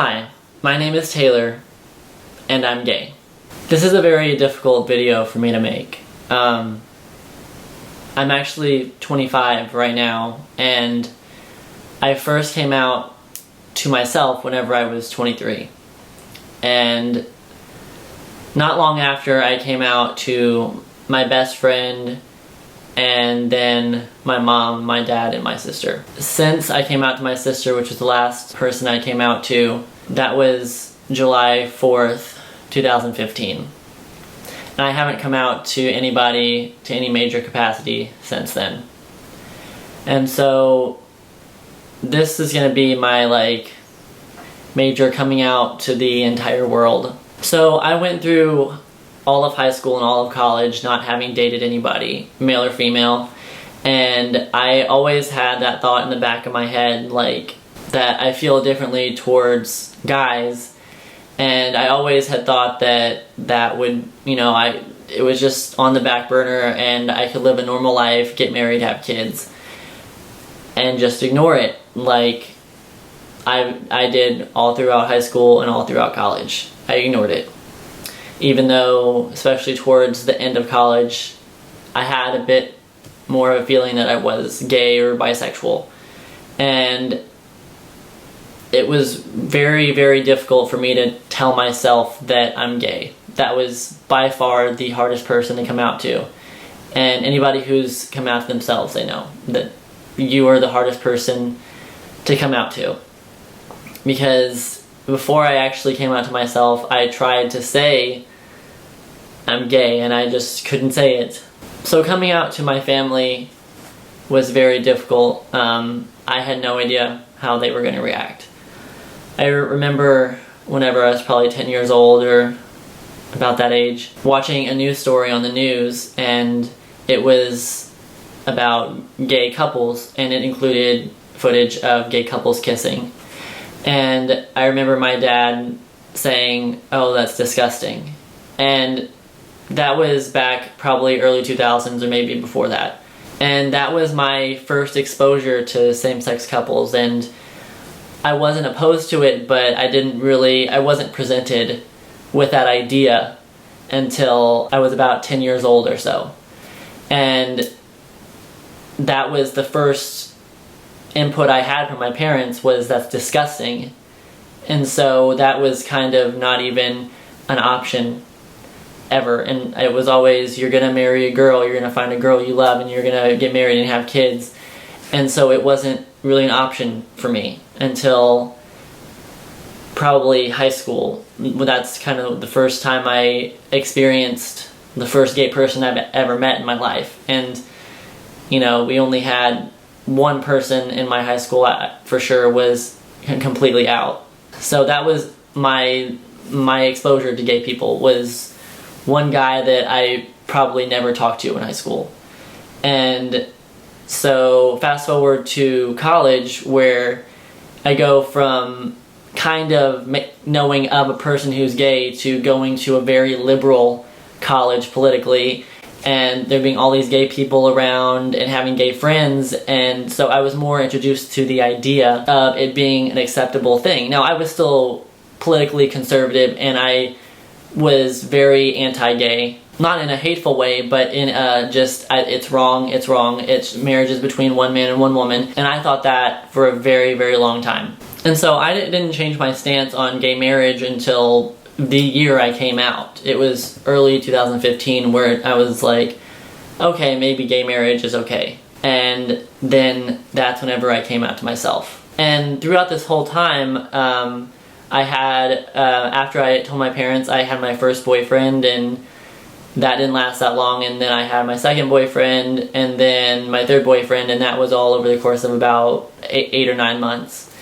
Hi, my name is Taylor, and I'm gay. This is a very difficult video for me to make. I'm actually 25 right now, and I first came out to myself whenever I was 23. And not long after, I came out to my best friend, and then my mom, my dad, and my sister. Since I came out to my sister, which was the last person I came out to, that was July 4th, 2015. And I haven't come out to anybody to any major capacity since then. And so this is gonna be my major coming out to the entire world. So I went through all of high school and all of college not having dated anybody, male or female, and I always had that thought in the back of my head, that I feel differently towards guys, and I always had thought that would, it was just on the back burner and I could live a normal life, get married, have kids, and just ignore it like I did all throughout high school and all throughout college. I ignored it. Even though, especially towards the end of college, I had a bit more of a feeling that I was gay or bisexual. And it was very, very difficult for me to tell myself that I'm gay. That was by far the hardest person to come out to. And anybody who's come out to themselves, they know that you are the hardest person to come out to. Because before I actually came out to myself, I tried to say I'm gay, and I just couldn't say it. So coming out to my family was very difficult. I had no idea how they were going to react. I remember whenever I was probably 10 years old or about that age, watching a news story on the news, and it was about gay couples, and it included footage of gay couples kissing. And I remember my dad saying, "Oh, that's disgusting." And that was back probably early 2000s or maybe before that. And that was my first exposure to same-sex couples, and I wasn't opposed to it, but I wasn't presented with that idea until I was about 10 years old or so. And that was the first input I had from my parents, was that's disgusting. And so that was kind of not even an option ever. And it was always, you're gonna marry a girl, you're gonna find a girl you love, and you're gonna get married and have kids. And so it wasn't really an option for me until probably high school. That's kind of the first time I experienced the first gay person I've ever met in my life. And we only had one person in my high school for sure was completely out. So that was my exposure to gay people, was one guy that I probably never talked to in high school. And so fast forward to college, where I go from kind of knowing of a person who's gay to going to a very liberal college politically, and there being all these gay people around and having gay friends. And so I was more introduced to the idea of it being an acceptable thing. Now, I was still politically conservative, and I was very anti-gay. Not in a hateful way, but in it's wrong, it's marriages between one man and one woman. And I thought that for a very, very long time. And so I didn't change my stance on gay marriage until the year I came out. It was early 2015 where I was like, okay, maybe gay marriage is okay. And then that's whenever I came out to myself. And throughout this whole time, I had, after I told my parents, I had my first boyfriend, and that didn't last that long. And then I had my second boyfriend, and then my third boyfriend, and that was all over the course of about 8 or 9 months.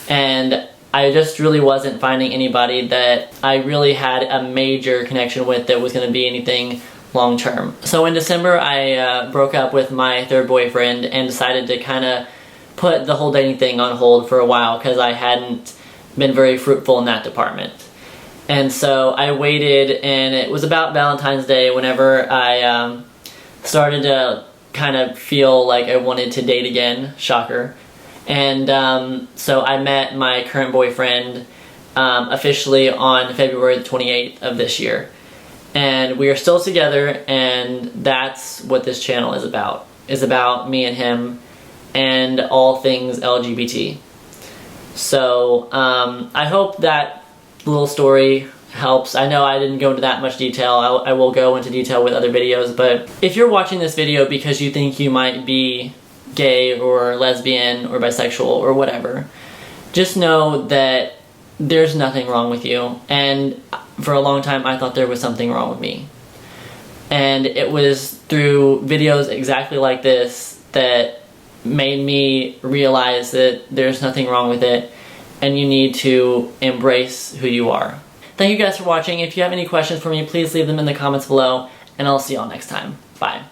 And I just really wasn't finding anybody that I really had a major connection with that was going to be anything long term. So in December, I broke up with my third boyfriend and decided to kind of put the whole dating thing on hold for a while, because I hadn't been very fruitful in that department. And so I waited, and it was about Valentine's Day whenever I started to kind of feel like I wanted to date again. Shocker. And so I met my current boyfriend officially on February the 28th of this year. And we are still together, and that's what this channel is about. It's about me and him and all things LGBT. So I hope that little story helps. I know I didn't go into that much detail. I will go into detail with other videos, but if you're watching this video because you think you might be gay or lesbian or bisexual or whatever, just know that there's nothing wrong with you. And for a long time I thought there was something wrong with me. And it was through videos exactly like this that made me realize that there's nothing wrong with it and you need to embrace who you are. Thank you guys for watching. If you have any questions for me, please leave them in the comments below, and I'll see y'all next time. Bye.